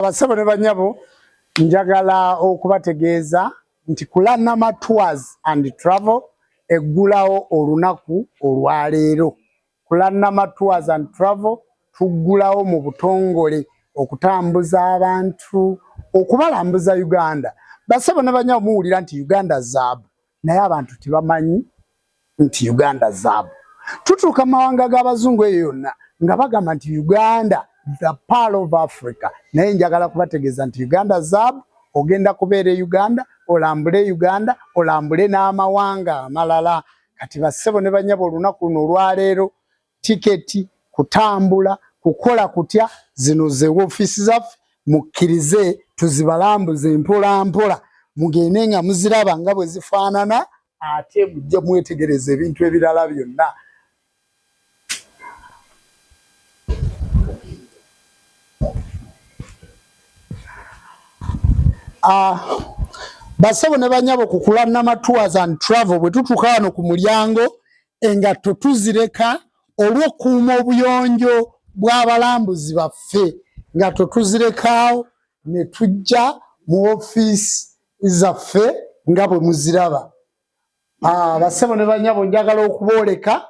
Abasabo ne banyabo njagala okubategeeza nti Kulanama Tours and Travel eggulawo olunaku olwaleero. Kulanama Tours and Travel tuggulawo mu butongole okutambuza abantu okubalambuza Uganda. Basabo ne banyabo muwulira nti Uganda zaabu naye abantu tebamanyi nti Uganda zaabu. Tutuuka mawanga g'abazungu eyo yonna nga bagamba nti Uganda the Pearl of Africa. Naye njagala kubategeeza nti Uganda zaabu, ogenda kubeera Uganda, olambule Uganda, olambule n'amawanga amalala. Kati bassebo ne banyabo olunaku luno olwaleero tiketi, kutambula, kukola kutya zino ze woofiisi zaffe mukkirize tuzibalambuze mpola mpola mugende nga muziraba nga bwe zifaanana ate mujje mwetegereza ebintu ebirala byonna. Basabo ne banyabo ku Kulanama Tours and Travel bwe tutuuka wano ku mulyango engatto tuzireka olw'okuuma obuyonjo bw'abalambuzi baffe. Engatto tuzirekawo ne tujja mu woofiisi zaffe nga bwe muziraba. Basabo ne banyabo njagala okubooleka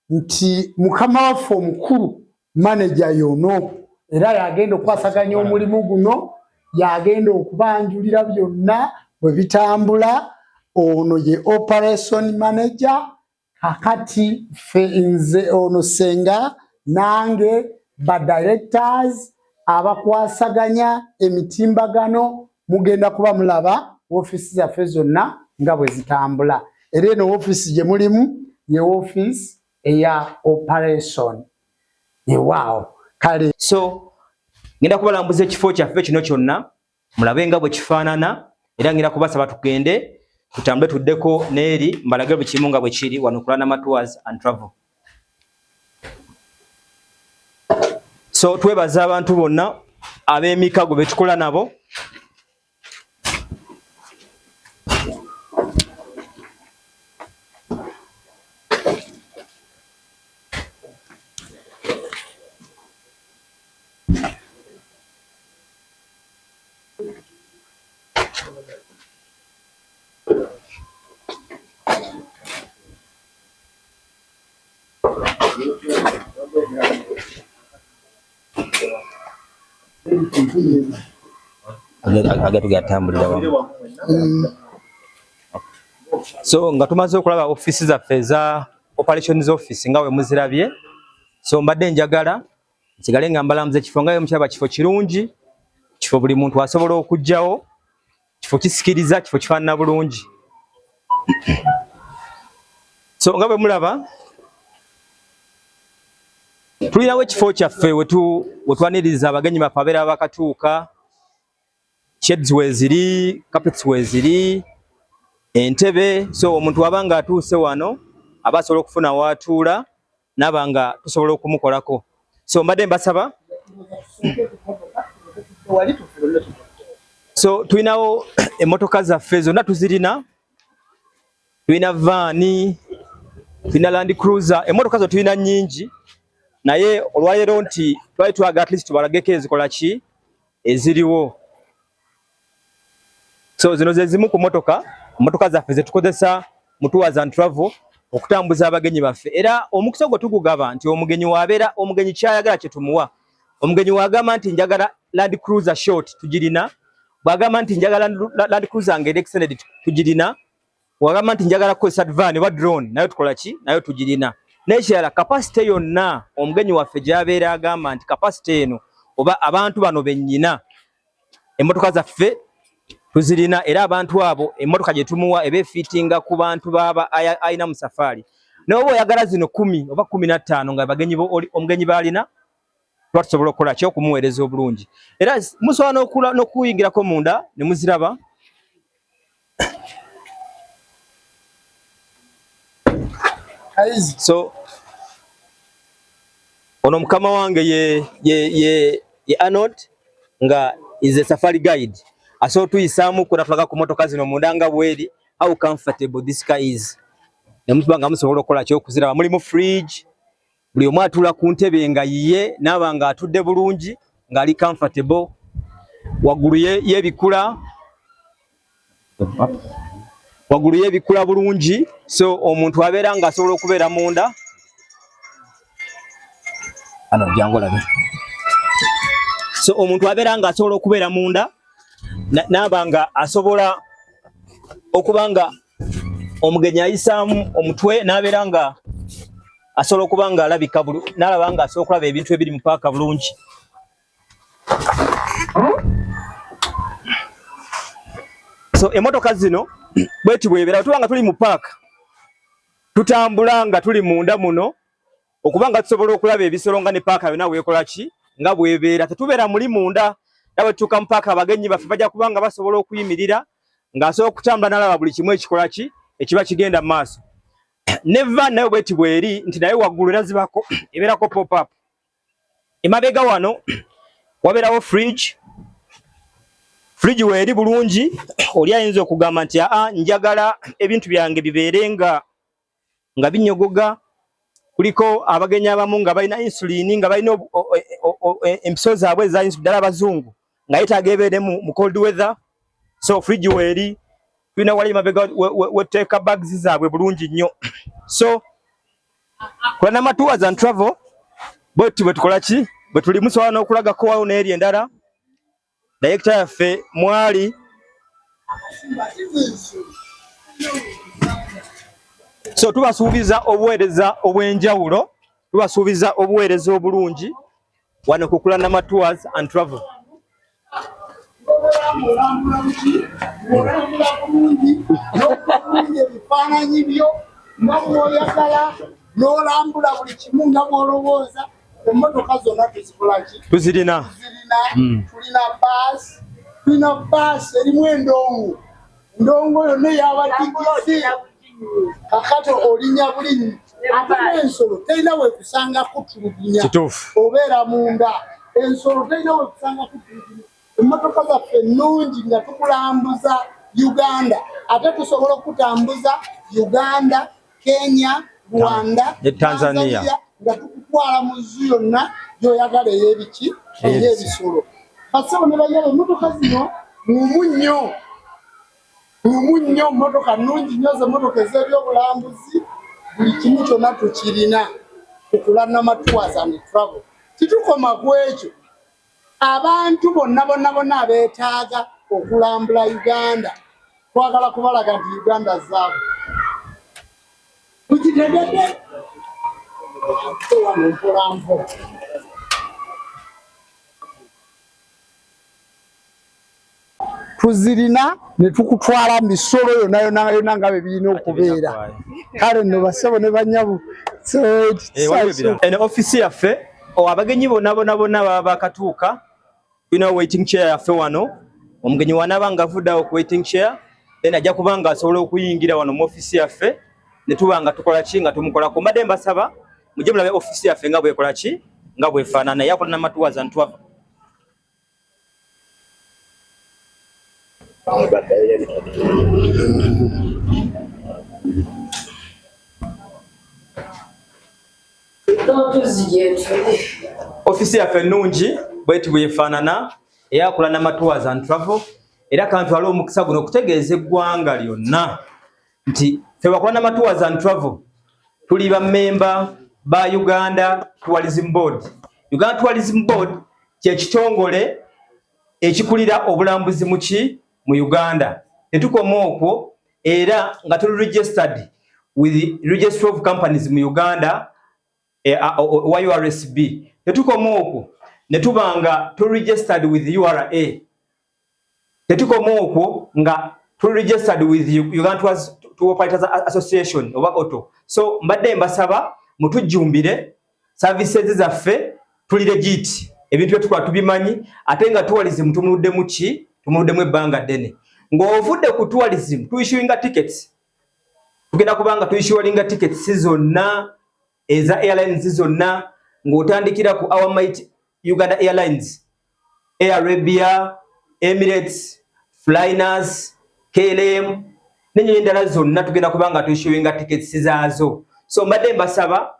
nti mukama waffe omukulu maneja y'ono era yagenda okwasaganya omulimu guno, yagenda okubanjulira byonna bwe bitambula. Ono ye operation manager. Kakati ffe nze ono Senga nange ba directors abakwasaganya emitimbagano mugenda kuba mulaba woofiisi zaffe zonna nga bwe zitambula. Era eno woofiisi gye mulimu ye woofiisi eya operation. Wow. Kale so ngenda kubalambuza ekifo kyaffe kino kyonna mulabe nga bwe kifaanana, era ngenda kubasaba tugende tutambule tuddeko n'eri mbalage buli kimu nga bwe kiri wano Kulanama Tours and Travel. So twebaza abantu bonna ab'emikago be tukola nabo. So nga tumaze okulaba office zaffe za operations office nga we muzirabye. So mbadde njagala nsigale nga mbalambuza ekifo nga mukiraba kifo kirungi, kifo buli muntu asobola okujjawo, kifo kisikiriza, kifo kifaanana bulungi. So nga bwe mulaba tulinawo ekifo kyaffe wetwaniriza abagenyi baffe abeera bakatuuka, sheds weziri, carpets weziri, entebe. So omuntu wabanga atuuse wano aba asobola okufuna watuula nabanga tusobola okumukolako. So mbadde mbasaba. So tulinawo emmotoka zaffe zonna tuzirina. Tulina vaani, tulina Land Cruiser, emmotoka zo tulina nnyingi. Naye olwaleero nti twali twaga at least tubalageko ezikola ki eziriwo. So zino ze zimu ku mmotoka zaffe ze tukozesa mu Tours and Travel okutambuza abagenyi baffe. Era omukisa gwe tugugaba nti omugenyi wabeera omugenyi kyayagala kye tumuwa. Omugenyi wagamba nti njagala Land Cruiser short tugirina. Bwagamba nti njagala Land Cruiser ng'eri extended tugirina. Wagamba nti njagala kukozesa van wa drone nayo tukola ki nayo tugirina. N'ekirala capacity yonna omugenyi waffe gy'abeera agamba nti capacity eno oba abantu bano bennyina emmotoka zaffe tuzirina. Era abantu abo emmotoka gye tumuwa ebeefiitinga ku bantu baba ayina mu safari. N'oba oyagala zino 10 oba 15 nga omugenyi baalina tuba tusobola okukola ki okumuweereza obulungi. Era musobola n'okuyingirako munda ne muziraba. So ono mukama wange ye Arnold nga is a safari guide. Aso tuyisaamu kuna tulaga ku motoka zino mundanga bweri how comfortable this car is. Namutubanga musobola okukola kyo okuziraba. Mulimu fridge, buli omu atula ku ntebe nga yiye nabanga atudde bulungi nga ali comfortable. waggulu y'ebikula bulungi, so omuntu abeera nga asobola okubeera munda. Ano jangolabe. So omuntu abeera nga asobola okubeera munda n'abanga asobola okuba nga omugenyi ayisaamu omutwe n'abeera nga asobola okuba nga alabika n'alaba nga asobola okulaba ebintu ebiri mu paaka bulungi. So emotoka zino bweti bwebeera tuba nga tuli mu paaka tutambula nga tuli munda muno okuba nga tusobola okulaba ebisolo nga ne paaka yonna bwekola ki nga bwebeera. Tetubeera muli munda nawe tutuuka mu paaka abagenyi baffe bajja kuba nga basobola okuyimirira ng'asobola okutambula n'alaba buli kimu ekikola ki ekiba kigenda mu maaso. Ne van nayo bweti bweri nti naye waggulu erazibako ebeerako pop-up. Emabega wano wabeerawo fridge weeri bulungi, oli ayinza okugamba nti njagala ebintu byange bibeere nga binyogoga. Kuliko abagenyi abamu nga balina insulini nga balina empiso zaabwe eza insulini ddala abazungu nga yeetaaga ebeere mu cold weather. So fridge weeri tulina wali emabega weteeka bags zaabwe bulungi nnyo. So Kulanama Tours and Travel bweti bwe tukola ki bwe tuli musobola n'okulagako wawo n'eri endala. Director yaffe mwali so tubasuubiza obuweereza obw'enjawulo, tubasuubiza obuweereza obulungi wano ku Kulanama Tours and Travel. Ebifaananyi byo nga bw'oyagala n'olambula buli kimu nga bw'olowooza. Emmotoka zonna tuzikola ki? Tuzirina. Tulina baasi erimu endongo. Endongo yonna ey'abatigisi. Kakati olinya bulinyi. Ate n'ensolo terina weekusanga kutulugunya. Kituufu. Obeera munda. Ensolo terina weekusanga kutulugunya. Emmotoka zaffe ennungi nga tukulambuza Uganda. Ate tusobola okutambuza Uganda, Kenya, Rwanda, Tanzania. Nga tukutwala mu nsi yonna gy'oyagala ey'ebiki ey'ebisolo. Kasebo ne banyala emmotoka zino mumu nnyo. Mmotoka nnungi nnyo z'emmotoka ez'ebyobulambuzi. Buli kimu kyonna tukirina ku Kulanama Tours and Travel. Titukoma ku ekyo. Abantu bonna abeetaaga okulambula Uganda twagala kubalaga nti Uganda zaabwe. Tukitegedde tuzirina ne tukutwala misolo yonna nga bwe birina okubeera. Kale nno basebo ne banyabu. Eno ofisi yaffe abagenyi bonna baba bakatuuka tulina waiting chair yaffe wano. Omugenyi wanaaba nga avuddeawo ku waiting chair then ajja kuba nga asobola okuyingira wano mu ofisi yaffe ne tuba nga tukola ki nga tumukolako. Mbadde mbasaba mujje mulabe ofisi yaffe nga bwekola ki nga bwefaanana ya Kulanama Tours and Travel. Ofisi yaffe ennungi bweti bwefaanana eya Kulanama Tours and Travel. Era kantwala omukisa guno okutegeeza eggwanga lyonna nti ffe ba Kulanama Tours and Travel tuli bammemba ba Uganda Tourism Board. Uganda Tourism Board kye kitongole ekikulira obulambuzi mu Uganda. Tetukoma okwo era nga tuli registered with the Registry of Companies mu Uganda URSB. Tetukoma okwo ne tuba nga tuli registered with URA. Tetukoma okwo nga tuli registered with Uganda Tour Operators Association oba OTO. So mbadde mbasaba mutujjumbire services zaffe tuli legit. Ebintu byetukola tubimanyi ate nga tourism tumuddemu ki tumuddemu ebbanga ddene. Ng'ovudde ku tourism tuissuinga tickets. Tugenda kubanga tuissuinga tickets zonna eza airlines zonna ng'otandikira ku Our Might Uganda Airlines, Air Arabia, Emirates, Flynas, KLM n'ennyonyi endala zonna tugenda kubanga tuissuinga tickets zaazo. So mbadde mbasaba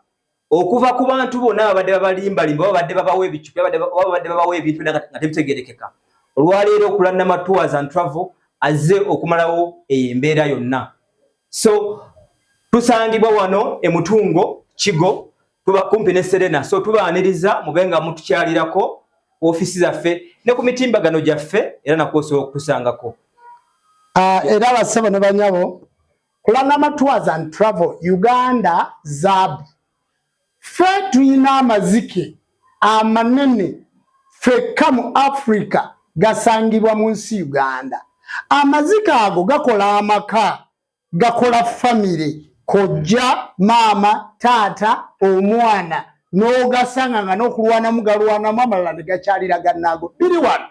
okuva ku bantu bonna babadde babalimbalimba babadde babawa ebicupa babadde babawa ebintu nga tebitegerekeka olwaleero Kulanama Tours and Travel azze okumalawo embeera yonna. So tusangibwa wano e Mutungo Kigo tuba kumpi ne Serena, so tubaaniriza mubenga mutukyalirako ofisi zaffe ne ku mitimbagano gyaffe era nakoso okusangako. Era basebo ne banyabo Kulanama Tours and Travel Uganda ZAB fe tuyina amazike amanene fekka mu Africa gasangibwa mu nsi Uganda. Amazike ago gakola amaka, gakola family, kojja, mama, tata, omwana, n'ogasanga nga n'okulwana mugalwana amalala ne gakyalira gannago. Biri wano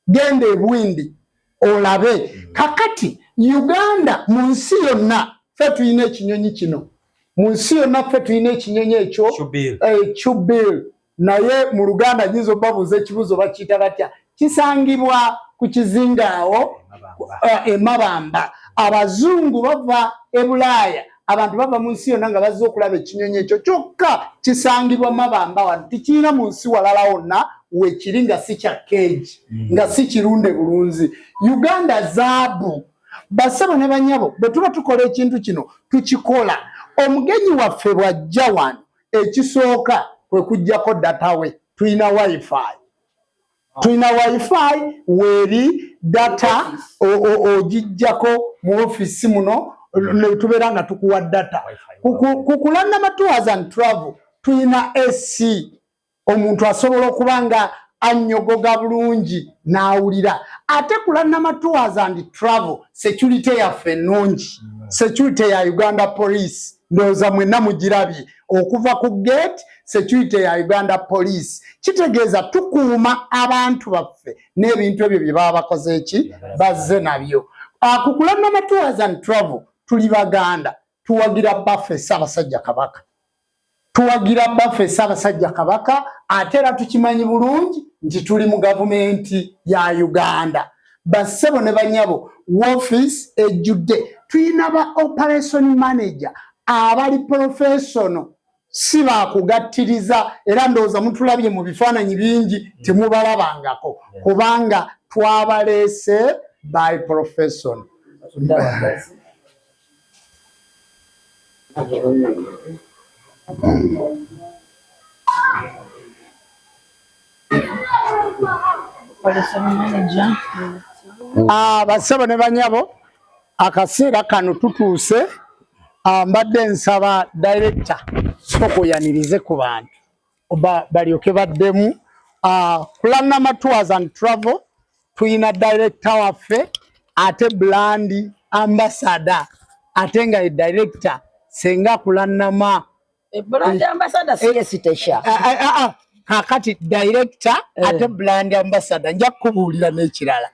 genda e Bwindi olabe. Kakati Uganda mu nsi yonna fe tuyina ekinyonyi kino. Mu nsi yonna fe tuyina ekinyonyi ekyo Chubbil. Naye mu Luganda nyizo babuze ekibuzo bakiyita batya. Kisangibwa ku kizinga awo Mabamba. Abazungu bava e Bulaaya, abantu bava mu nsi yonna nga bazze okulaba ekinyonyi ekyo kyokka kisangibwa Mabamba wano. Tikirina mu nsi walala wonna wekiri nga si kya keegi, nga si kirunde bulunzi. Uganda ZAB basaba ne banyabo bwe tuba tukola ekintu kino tukikola. Omugenyi waffe bw'ajja wano ekisooka kwe kujjako data we. Tuyina wifi. Tuyina wifi weri data ogijjako mu ofisi muno ne tubeera nga tukuwa data. Ku Kulanama Tours and Travel tuyina AC. Omuntu asobola okuba nga annyogoga bulungi n'awulira. Ate Kulanama Tours and Travel security yaffe nnungi. Security ya Uganda Police ndowooza mwenna mugirabye. Okuva ku gate security ya Uganda Police. Kitegeeza tukuuma abantu baffe n'ebintu ebyo bye baba bakoze eki bazze nabyo. Ku Kulanama Tours and Travel tuli Baganda, tuwagira baffe Ssaabasajja Kabaka. Tuwagira baffe Ssaabasajja Kabaka, ate era tukimanyi bulungi nti tuli mu gavumenti ya Uganda. Bassebo ne banyabo office ejjudde. Tuyina ba operation manager abali professional, si bakugattiriza era ndowooza mutulabye mu bifaananyi bingi temubalabangako kubanga twabaleese by professional. Basebo ne banyabo akaseera kano tutuuse. Mbadde nsaba director sokoyanirize ku bantu balyoke baddemu. Kulanama Tours and Travel tuyina director waffe ate brand ambassador ate nga ye director senga Kulanama brand ambassador siyesitesha kakati director ate brand ambassador nja kubuulira n'ekirala.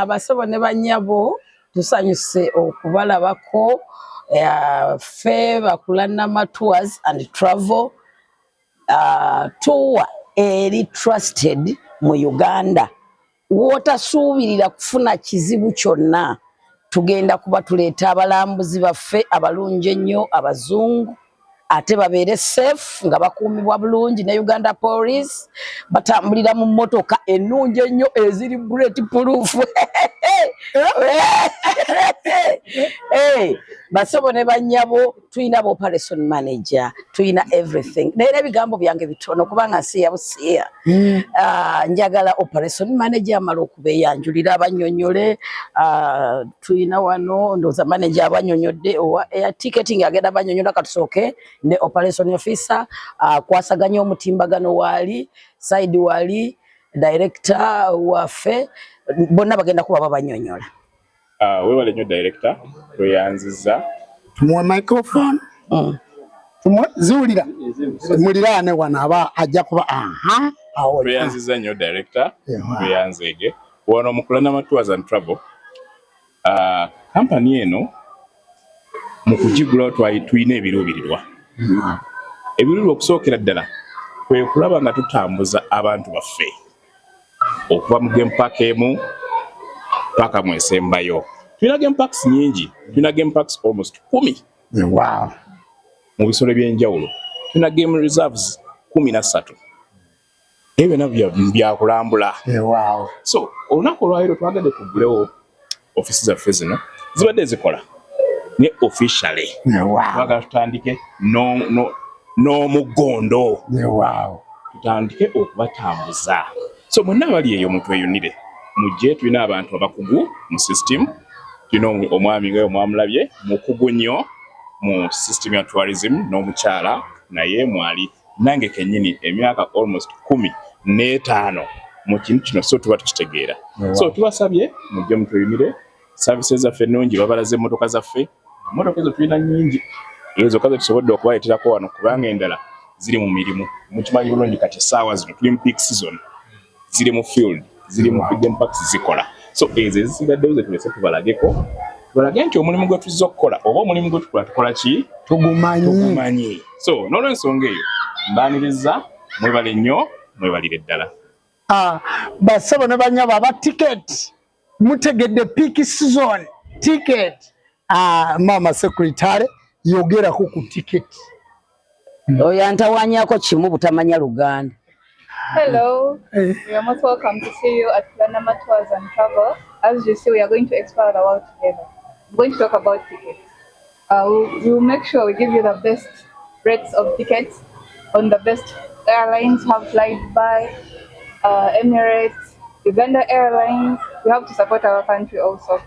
Basebo ne banyabo tusanyuse okubalabako fe ba Kulanama Tours and Travel tour eri trusted mu Uganda. Wotasuubirira kufuna kizibu kyonna tugenda kuba tuleeta abalambuzi baffe abalungi ennyo abazungu ate babeere safe nga bakuumibwa bulungi ne Uganda Police batambulira mu mmotoka ennungi ennyo eziri bulletproof. Basebo ne banyabo tuyina operation manager, tuyina everything. Naye ebigambo byange bitono kubanga nsiya busiya. Njagala operation manager amala okubeeyanjulira abanyonyole. Tuyina wano ndowooza manager abanyonyodde owa air ticketing agenda abanyonyola katusooke ne operation officer kwasaganya omutimbagano wali side wali director waffe bonna bagenda kuba babanyonyola. Wewale nnyo director tweyanziza. Tumuwe microphone. Ziwulira muliraane wano aba ajja kuba tweyanziza nnyo director tweyanzeege wano mu Kulanama Tours and Travel. Kampani eno mu kugigula tuyina ebiruubirirwa. Ebiruubirirwa okusookera ddala kwe kulaba nga tutambuza abantu baffe okuva mu game park emu paka mu esembayo. Tuyina game parks nyingi, tuyina game parks almost 10. Wow. Mu bisolo by'enjawulo tuyina game reserves 13. ebyo nabyo byakulambula. Wow. So olunaku olwaleero twagadde tugulewo offices zaffe zino zibadde zikola ne officially. Wow. Twagala tutandike n'omugondo. Wow. Tutandike okubatambuza. So mwenna abali eyo mutweyunire mujje, tulina abantu abakugu mu system, tulina omwami nga omwamulabye mukugu nnyo mu system ya tourism n'omukyala naye mwali nange kennyini emyaka almost 15 mu kintu kino, so tuba tukitegeera. So tubasabye mujje mutweyunire, services zaffe nnungi, babalaze emmotoka zaffe, emmotoka ezo tulina nnyingi, ezo kaze tusobodde okubayeterako wano kubanga endala ziri mu mirimu. Mukimanyi bulungi kati essaawa zino tuli mu peak season, ziri mu field, ziri mu freedom parks zikola. So ezo ezisigaddewo ze tulese tubalageko, tubalage nti omulimu gwe tuzza okukola oba omulimu gwe tukola ki tugumanyi. So n'olwensonga eyo mbaaniriza, mwebale nnyo, mwebalire ddala. Basebo ne banyabo aba ticket mutegedde peak season ticket. Mama secretary yogera ku ticket. Oyantawanyako kimu butamanya Luganda. Hello, we are most welcome to see you at Planama Tours and Travel. As you see, we are going to explore the world together. I'm going to talk about tickets. We will make sure we give you the best rates of tickets on the best airlines. Have Flydubai, Emirates, Uganda Airlines. We have to support our country also.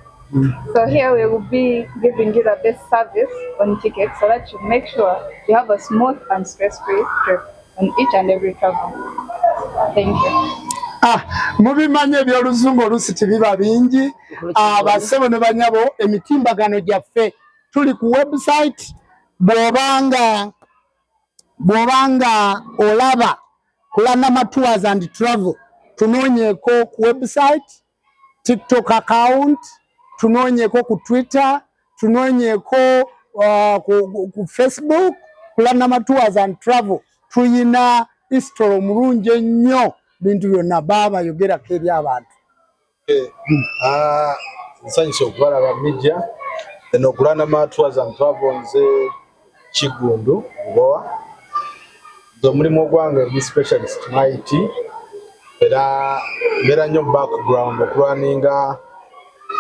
So here we will be giving you the best service on tickets so that you make sure you have a smooth and stress-free trip on each and every travel. Thank you. Mubimanye by'oluzungu olusi tibiba bingi. Basebo ne banyabo emitimbagano gyaffe tuli ku website. Bwobanga olaba Planama Tours and Travel, tunoonyeko ku website, TikTok account, tunoonyeko ku Twitter, tunoonyeko ku Facebook, Planama Tours and Travel. Tuyina history mulungi nnyo bintu byonna baba yogerako eri abantu. Nsanyuse okubalaba media eno Planama Tours and Travel nze Kigundu Mbowa. Omulimu ogwange ndi specialist mu IT era nnyo background okulwaninga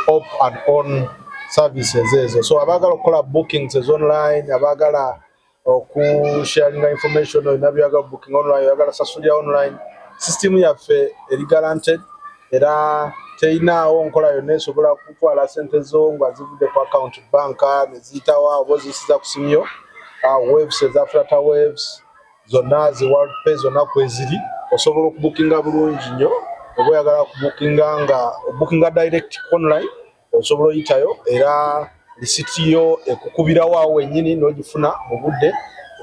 off and on services ezo. So abagala okukola bookings online, abagala okusharinga information nabyaga booking online, abagala sasulya online, system yaffe eri guaranteed era teinaawo nkola yonna esobola kutwala sente zo nga zivudde ku account banka neziyitawa oba oziyisiza ku simu yo. Waves eza Flutter Waves zonna zi World Pay zonna kweziri osobola okubookinga bulungi nnyo. Oba oyagala kubookinga nga bookinga direct online osobola oyitayo era lisiti yo ekukubirawo awo wennyini n'ogifuna mu budde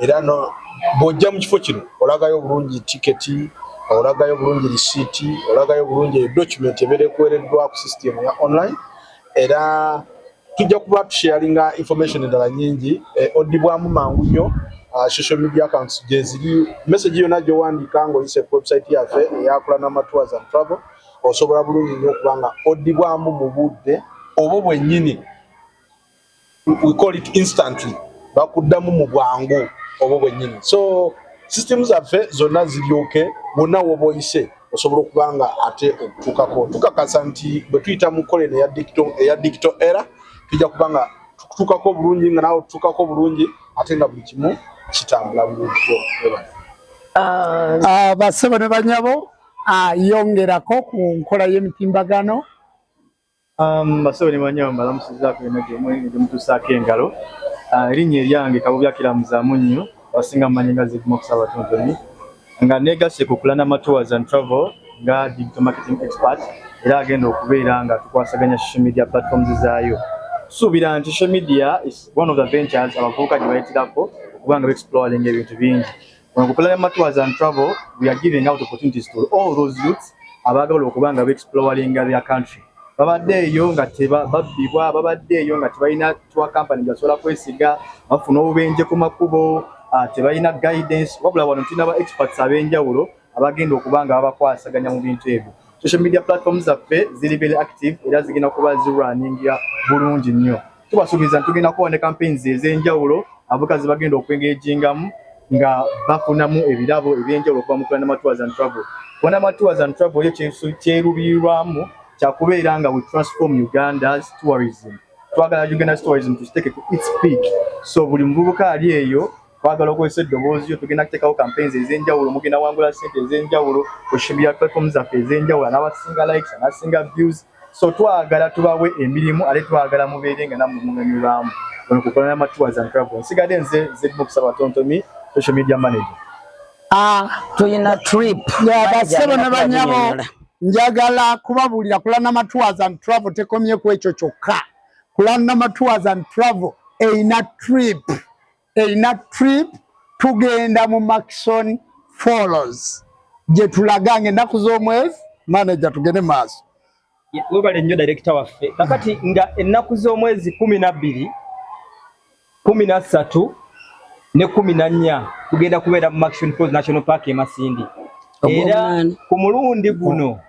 era bw'ojja mu kifo kino olagayo bulungi tiketi, olagayo bulungi lisiiti, olagayo bulungi document ebeera ekuweereddwa ku system ya online era tujja kuba tusharinga information endala nyingi oddibwamu mangu nnyo. Social media accounts jeziri message yonna gy'owandiika ng'oyise ku website yaffe eya Planama Tours and Travel osobola bulungi nnyo okubanga oddibwamu mu budde oba bwennyini, we call it instantly, bakuddamu mu bwangu oba bwennyini. So systems zaffe zonna ziryoke bonna woba oyise osobola okubanga ate okutuukako. Tukakasa nti bwe tuyita mu koleni eya digital era tujja kubanga tukutuukako bulungi nga nawe tutuukako bulungi ate nga buli kimu kitambula bulungi. Basebo ne banyabo yongerako ku nkola y'emitimbagano. Basebo ne banyabo mbalamusizaako byonna gyemutuusaako engalo. Erinnya eryange Kabubya Kiramuzaamu nnyo, abasinga mmanyi nga Ziguma Kusaabatontomi, nga neegase ku Planama Tours and Travel nga digital marketing expert era agenda okubeera nga tukwasaganya social media platforms zaayo. Suubira nti social media is one of the ventures abavubuka gye bayitirako okubanga exploring ebintu bingi. Ku Planama Tours and Travel, we are giving out opportunities to all those youths abaagala okubanga exploring their country. Babadde eyo nga babbibwa, babadde eyo nga tebalina tour company gyasobola kwesiga, bafuna obubenje ku makubo, tebalina guidance, wabula wano tulina ba experts ab'enjawulo abagenda okubanga babakwasaganya mu bintu ebyo. Social media platforms zaffe ziri very active era zigenda kuba zirunningira bulungi nnyo. Tubasuubiza nti tugenda kuba ne campaigns ez'enjawulo abavubuka bagenda okwengegingamu nga bafunamu ebirabo eby'enjawulo okuva mu Planama Tours and Travel. Kulana Tours and Travel kyerubirirwamu kyakubeera nga we transform Uganda's tourism. Twagala Uganda's tourism tusteeke ku its peak. So buli muvubuka ali eyo twagala okozesa eddoboozi yo tugenda kuteekawo campaigns ez'enjawulo mugenda wangula ssente ez'enjawulo oshibya platforms zaffe ez'enjawulo n'abasinga likes n'asinga views. So twagala tubawe emirimu ate twagala mubeere nga nammwe munyanyulwamu ku Kulana Tours and Travel. Nsigadde nze Zedmokusaba Tontomi, social media manager. Tuyina trip bassebo ne banyabo njagala kubabuulira Kulana Tours and Travel tekomye ku ekyo kyokka. Kulana Tours and Travel eyina trip tugenda mu Maxon Falls gye tulagange ennaku z'omwezi manager tugende maaso. Webale nnyo director waffe kakati nga ennaku z'omwezi 12 13 ne 14 tugenda kubeera mu Maxon Falls National Park e Masindi. Era ku mulundi guno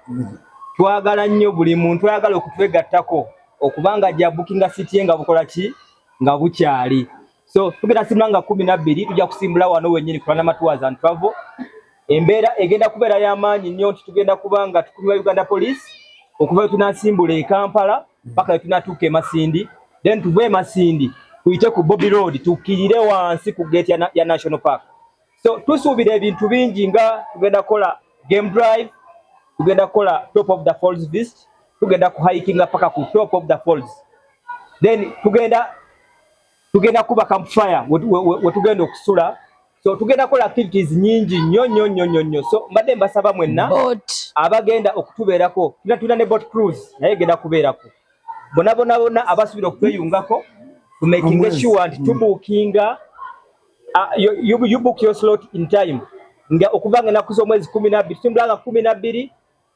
twagala nnyo buli muntu ayagala okutwegattako okubanga ajja bookinga city nga bukola ki nga bukyali. So tugenda simbula nga 12 tujja kusimbula wano wennyini Kulana Tours and Travel. Embeera egenda kubeera y'amaanyi nnyo nti tugenda kubanga tukulira Uganda Police okuva tunasimbula e Kampala paka tunatuuka e Masindi, then tuve e Masindi tuyite ku Bobby Road tukirire wansi ku gate ya National Park. So tusuubira ebintu bingi nga tugenda kola game drive, tugenda kola top of the falls visit, tugenda ku hiking paka ku top of the falls, then tugenda kuba campfire we tugenda okusula. So tugenda kola activities nyingi nnyo. So mbadde mbasaba mwenna abagenda okutubeerako tuna ne boat cruise naye genda kubeerako bonna abasubira okutweyungako to making sure nti tubookinga you book your slot in time nga okuvanga ennaku z'omwezi 12 tusimbula nga 12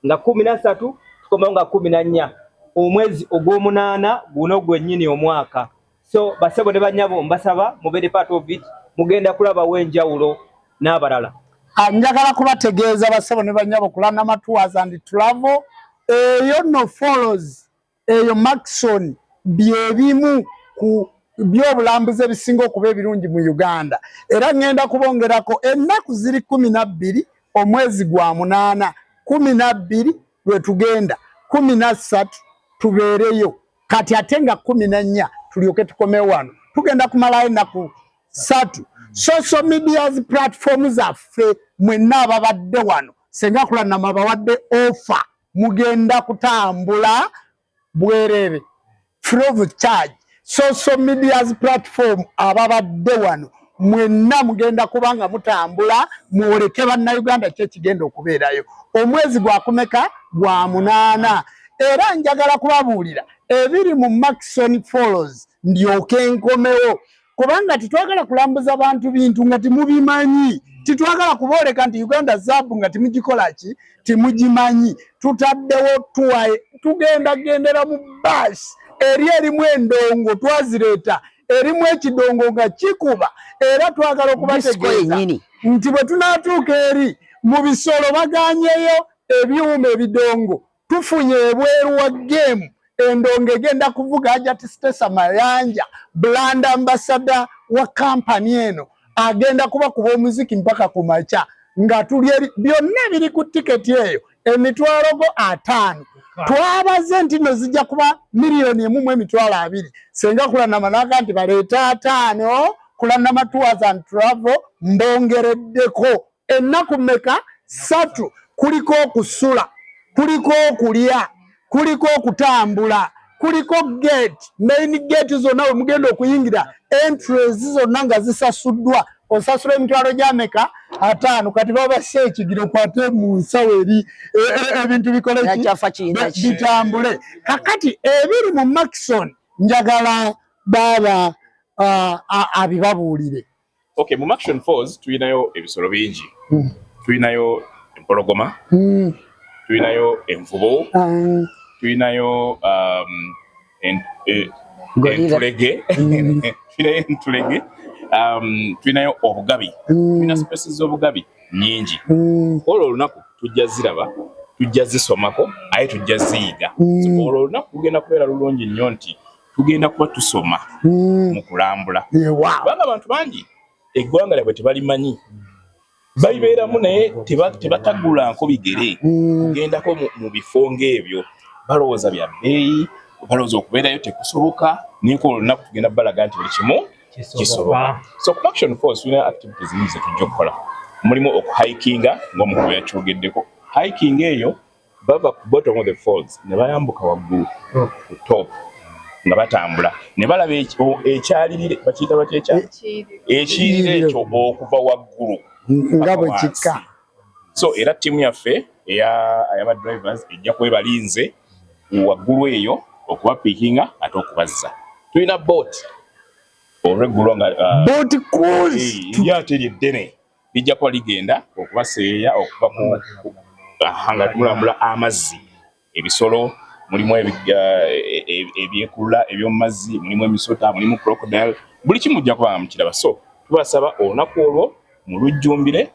nga 13 tukomawo nga 14 omwezi ogw'omunaana guno gwennyini omwaka. So basebo ne banyabo mbasaba mubeere part of it, mugenda kulaba wenjawulo n'abalala. Njagala kubategeeza basebo ne banyabo Kulana Tours and Travel eyo no follows eyo Maxon byebimu ku byobulambuzi ebisinga okuba ebirungi mu Uganda. Era ngenda kubongerako ennaku ziri 12 omwezi gwa munaana 12 lwe tugenda 13 tubeereyo kati ate nga 14 tulyoke tukome wano tugenda kumalayo ennaku 3. Social media platforms zaffe mwenna ababadde wano senga Kulana bawadde offer mugenda kutambula bwerere free of charge. Social media platform ababadde wano mwenna mugenda kubanga mutambula muoleke bannayuganda kyekigenda okubeerayo omwezi gwa kumeka gwa munaana. Era njagala kubabuulira ebiri mu Maxon Falls ndyoke nkomewo kubanga titwagala kulambuza bantu bintu nga timubimanyi, titwagala kubooleka nti Uganda Zabu nga timugikola ki timugimanyi. Tutaddewo tugenda gendera mu bus erimu endongo twazireeta erimu ekidongo nga kikuba. Era twagala okubategeeza nti bwe tunaatuuka eri mu bisolo baganyeyo ebyuma ebidongo tufunye ebweru wa game endongo egenda kuvuga Hajati Stesa Mayanja brand ambassador wa kampani eno agenda kubakuba omuziki mpaka ku makya nga tuli byonna biri ku tiketi eyo $5,000. Twabaze nti no zijja kuba $1,200,000 senga Kulana managa nti baleeta 5 Kulana Tours and Travel mbongereddeko ennaku mmeka 3 kuliko okusula kuliko okulya kuliko okutambula kuliko gate main gate zonna we mugenda okuyingira entrance zonna nga zisasuddwa osasula emitwalo gy'ameka 5 kati baba sekigiro kwate mu nsawo eri ebintu bikole bitambule. Kakati ebiri mu Maxon njagala baba abibabuulire. Okay, mu Maxon Falls tulinayo ebisolo bingi. Tulinayo empologoma, tulinayo envubo, tulinayo entulege, tulinayo obugabi, tulina species z'obugabi nyingi. Olwo olunaku tujja ziraba, tujja zisomako, aye tujja ziyiga. Olwo olunaku tugenda kubeera lulungi nnyo nti tugenda kuba tusoma mu kulambula. Kubanga abantu bangi eggwanga lyabwe tebalimanyi. bayibeeramu naye tebatagula nko bigere kugendako mu bifo ng'ebyo balowooza bya bbeeyi balowooza okubeerayo tekusoboka ninko olunaku tugenda balaga nti buli kimu kisoboka. So ku Action Force tulina activities nyingi zetujja okukola, mulimu okuhikinga ng'omukubi yakyogeddeko. Hiking eyo bava ku bottom of the falls ne bayambuka waggulu ku top nga batambula ne balaba ekyalirire bakiyita batya ekiyirire ekyo okuva waggulu nga bwe kikka. So era tiimu yaffe eyaba drivers ejja kuba balinze waggulu eyo okubapiikinga ate okubazza. Tulina boat olweggulo nga boat cruise lyate lyeddene lijja kuba ligenda okubaseeya okuba nga tumulambula amazzi, ebisolo mulimu ebyekulula eby'omu mazzi, mulimu emisota, mulimu crocodile, buli kimu mujja kuba nga mukiraba. So tubasaba olunaku olwo mulujjumbire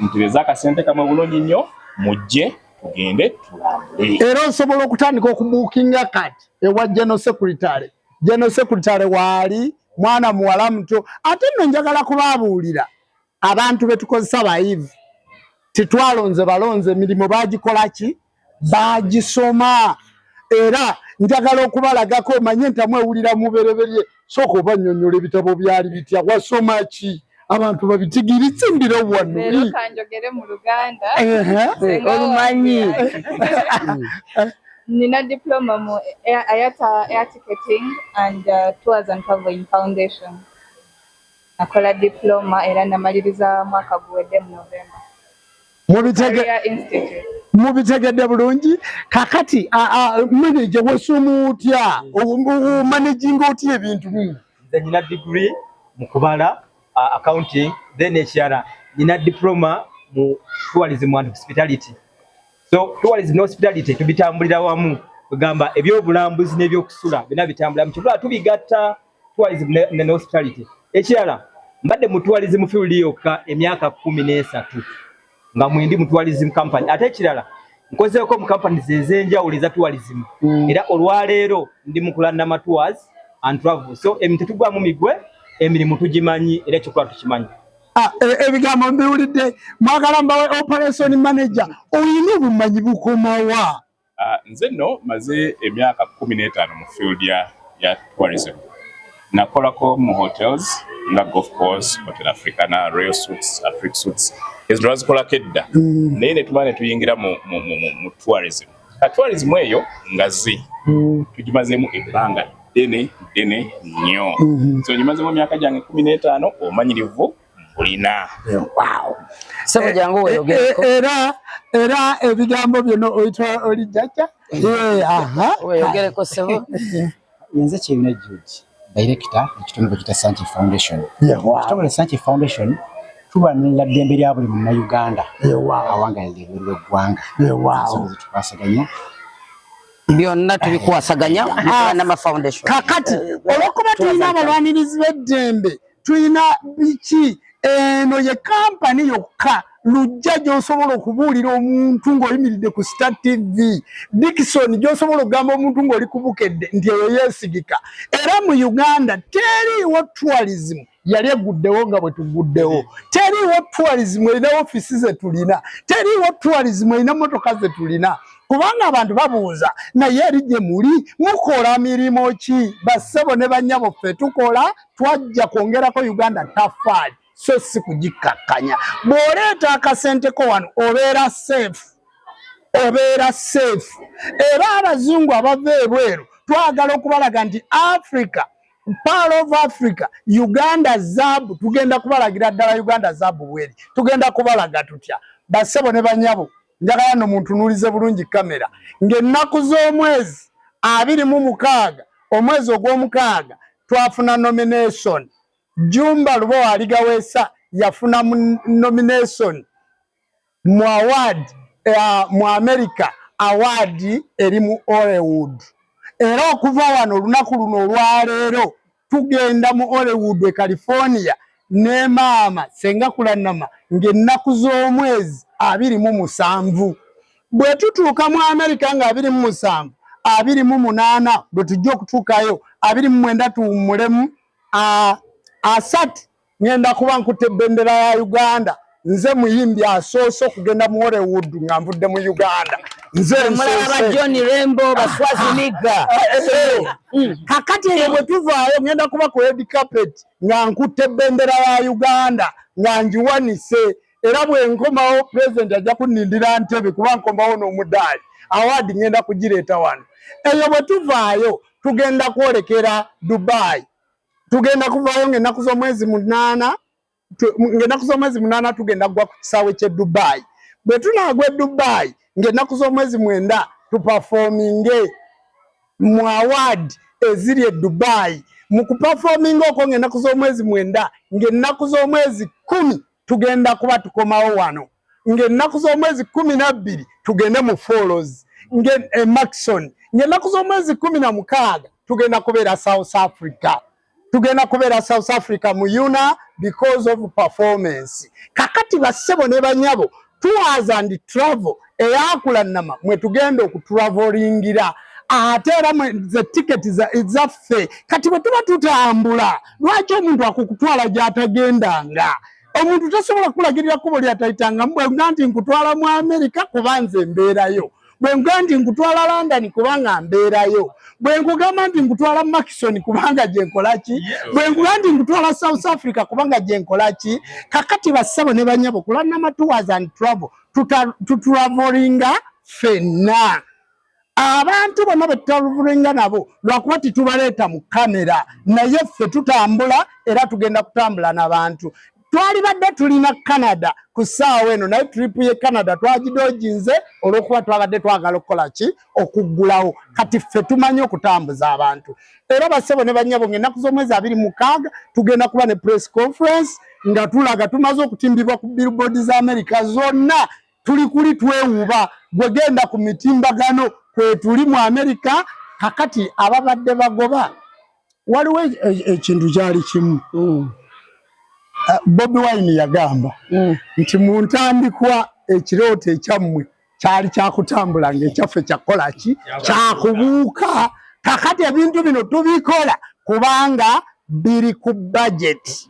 mutereeze akasente kamwe bulungi nnyo mujje tugende tulambule. Era osobola okutandika okubuukinga kati ewa General Secretary. General Secretary waali mwana muwala muto. Ate nno njagala kubaabuulira abantu betukozesa bayivu titwalonze balonze emirimu bagikola ki bagisoma. Era njagala okubalagako manye ntamwewulira mubereberye sooka obannyonnyola ebitabo byali bitya wasoma ki abantu babitigiritse ndira wano Leero kanjogere mu Luganda olumanyi. Nina diploma mu air ticketing and tours and traveling foundation. Nakola diploma era namaliriza mwaka guwedde mu November. Mubitegedde bulungi. Kakati manager wesumu utya managing otya ebintu bingi. Nze nina degree mu kubala accounting, then ekirala nina diploma mu tourism and hospitality. So tourism and hospitality tubitambulira wamu kugamba ebyobulambuzi n'ebyokusula bina bitambula mu kibula tubigatta tourism and hospitality. Ekirala mbadde mu tourism field yokka emyaka 13 nga mwindi mu tourism company. Ate ekirala nkozeeko mu companies ezenjawulo eza tourism. Era olwaleero ndi mu Kulanama Tours and Travel. So emintu tugwamu migwe emirimu tugimanyi era ekyokola tukimanyi. Ebigambo mbiwulidde mwagala mbawe operation manager oyina obumanyi bukomawa. Nze nno maze emyaka 15 mu field ya tourism. Nakolako mu hotels nga Golf Course, Hotel Africana, Royal Suites, Afrique Suites. Ezo twazikolako edda. Naye ne tuba ne tuyingira mu tourism. Tourism eyo ngazi tugimazeemu ebbanga ddene nnyo. So ngimazeemu emyaka gyange 15 omanyirivu mulina. Wow. Sebo jangu weyogereko. Era ebigambo byono oyitwa oli jjajja. Weyogereko sebo. Nze Kyebina Jude, director ekitongole kita Sanchez Foundation. Ekitongole Sanchez Foundation tubanira ddembe lya buli Munnayuganda awangalira eggwanga. Tukwasaganya byonna tubikwasaganya Kulanama Foundation. Kakati olwokuba tulina abalwanirizi b'eddembe tulina biki eno ye kampani yokka lujja gy'osobola okubuulira omuntu ng'oyimiridde ku Star TV. Dickson gy'osobola okugamba omuntu ng'oli ku Bukedde nti eyo yeesigika. Era mu Uganda teriiwo tourism yali eguddewo nga bwe tuguddewo. Teriiwo tourism erina ofiisi ze tulina. Teriiwo tourism erina motoka ze tulina. Kubanga abantu babuuza naye eri gye muli mukola mirimu ki? Bassebo ne bannyabo ffe tukola twajja kwongerako Uganda tafaali. So si kugikakkanya. Bw'oleeta akasenteko wano obeera safe. Era abazungu abava ebweru twagala okubalaga nti Africa, Pearl of Africa, Uganda zaabu, tugenda kubalagira ddala Uganda zaabu bweri. Tugenda kubalaga tutya. Bassebo ne bannyabo njagala nno muntunuulize bulungi kamera ng'ennaku z'omwezi 26 omwezi ogw'omukaaga twafuna nomination. Jumba Lubowa Aligaweesa yafuna nomination mu award mu America award eri mu Hollywood. Era okuva wano olunaku luno olwaleero tugenda mu Hollywood California ne maama Senga Kulanama ng'ennaku z'omwezi 27. Bwe tutuuka mu America nga 27, 28 bwe tujja okutuukayo 29 tuwummulemu 3 ngenda kuba nkutte bendera ya Uganda nze muyimbi asoose okugenda mu Hollywood nga nvudde mu Uganda nze mulaba John Rembo baswaziniga kakati eyo bwe tuvaayo ngenda kuba ku red carpet nga nkutte bendera ya Uganda nga njiwanise era bwe nkomawo president ajja kunnindira ntebe kuba nkomawo n'omudaali award ngenda kugireeta wano eyo bwe tuvaayo tugenda kwolekera Dubai tugenda kuvaayo ng'ennaku z'omwezi 8 ng'ennaku z'omwezi 8 tugenda kugwa ku kisaawe ky'e Dubai bwe tunaagwa e Dubai ng'ennaku z'omwezi 9 tuperforminge mu award eziri e Dubai mu kuperforminga okwo ng'ennaku z'omwezi 9 ng'ennaku z'omwezi 10 tugenda kuba tukomawo wano ng'ennaku z'omwezi 12 tugende mu Falls Maxon ng'ennaku z'omwezi 16 tugenda kubeera South Africa tugenda kubeera South Africa mu Yuna because of performance kakati bassebo ne banyabo tours and travel eyakulanama mwe tugenda okutravelingira ate era ze ticket zaffe kati bwe tuba tutambula lwaki omuntu akukutwala gy'atagendanga omuntu tasobola kulagirira kubo lyatayitanga bwe nganti nkutwala mu America kuba nze mbeerayo bwe nganti nkutwala London kubanga mbeerayo bwe nkugamba nti nkutwala Maxon kubanga gye nkolaki bwe nganti nkutwala South Africa kubanga gye nkolaki kakati bassabo ne banyabo Kulanama Tours and Travel tuturavelinga fenna abantu bonna betutavulinga nabo lwakuba titubaleeta mu kamera naye ffe tutambula era tugenda kutambula n'abantu twali badde tulina Canada ku ssaawa eno naye trip ye Canada twagidooginze olw'okuba twabadde twagala okukola ki okuggulawo kati ffe tumanyi okutambuza abantu era bassebo ne bannyabo ng'ennaku z'omwezi 26 tugenda kuba ne press conference nga tulaga tumaze okutimbibwa ku billboard za America zonna tuli kuli twewuba bwe genda ku mitimbagano kwe tuli mu America kakati ababadde bagoba waliwo ekintu kyali kimu Bobi Wine yagamba nti mu ntandikwa ekirooto ekyammwe kyali kyakutambula ng'ekyaffe kyakola ki kyakubuuka kakati ebintu bino tubikola kubanga biri ku budget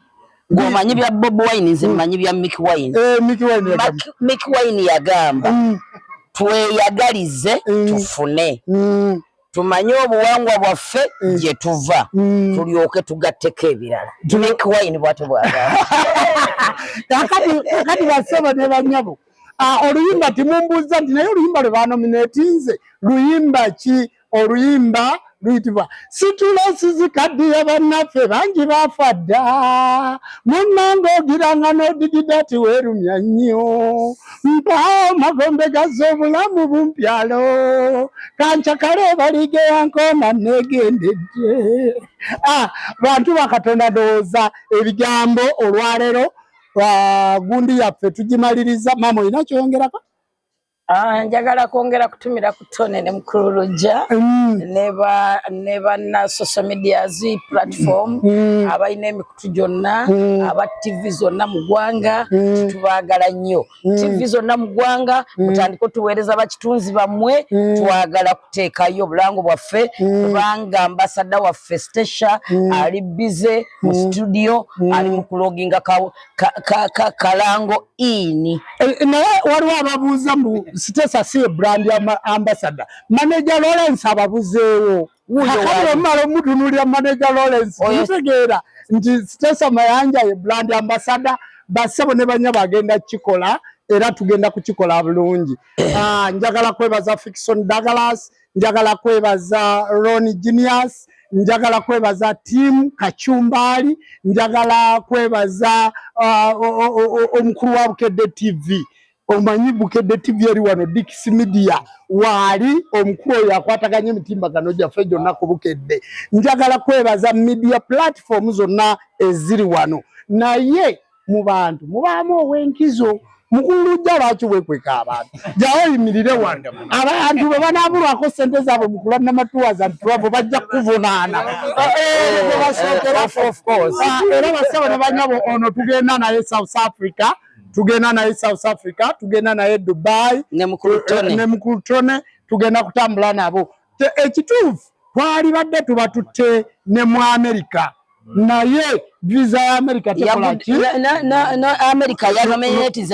ng'omanyi bya Bobi Wine nze mmanyi bya Mickey Wine Mickey Wine yagamba tweyagalize tufune tumanye obuwangwa bwaffe gye tuva tulyoke tugatteko ebirala Mickey Wine bw'ate bwagamba kakati bassebo ne banyabo oluyimba timumbuuza nti naye oluyimba lwe banominatinze luyimba ki oluyimba luyitibwa situlesi zikaddiye bannaffe bangi baafa dda munnange ogiranga n'odigida ti weerumya nnyo mpaawo magombe gazze obulamu bumpyalo kancakale balige yankoona neegendedde bantu bakatonda ndowooza ebigambo olwaleero gundi yaffe tugimaliriza maama olina kyoyongerako njagala kwongera kutumira ku Tone ne Mukululuja ne banna social media platform abalina emikutu gyonna aba TV zonna mu ggwanga tubaagala nnyo TV zonna mu ggwanga mutandika tuweereza bakitunzi bammwe twagala kuteekayo obulango bwaffe kubanga ambasada waffe Stasha ali bize mu studio ali mu kuloginga kalango ini naye waliwo ababuuza mbu Stesa si brand ambassador manager Lawrence ababuzeewo akamala omutunulira manager Lawrence ntegeera nti Stesa Mayanja ye brand ambassador bassebo ne banya bagenda kikola era tugenda kukikola bulungi njagala kwebaza Fiction Douglas njagala kwebaza Ronnie Genius njagala kwebaza team Kachumbali njagala kwebaza omukulu wa Bukedde TV omanyi Bukedde TV eri wano Dix Media wali omukulu yakwataganya emitimbagano gyaffe gyonna ku Bukedde njagala kwebaza media platform zonna eziri wano naye mu bantu mubaamu ow'enkizo Mukululuja lwaki weekweka abantu jawo yimirire wano abantu bwe banaabulwako ssente zaabwe mu Kulanama Tours and Travel bajja kuvunaana era bassebo ne banyabo ono tugenda naye South Africa tugenda naye Dubai ne Mukulutone tugenda kutambula nabo ekituufu twali badde tuba tutte ne mu America naye visa ya America tekola ki na America ya nominated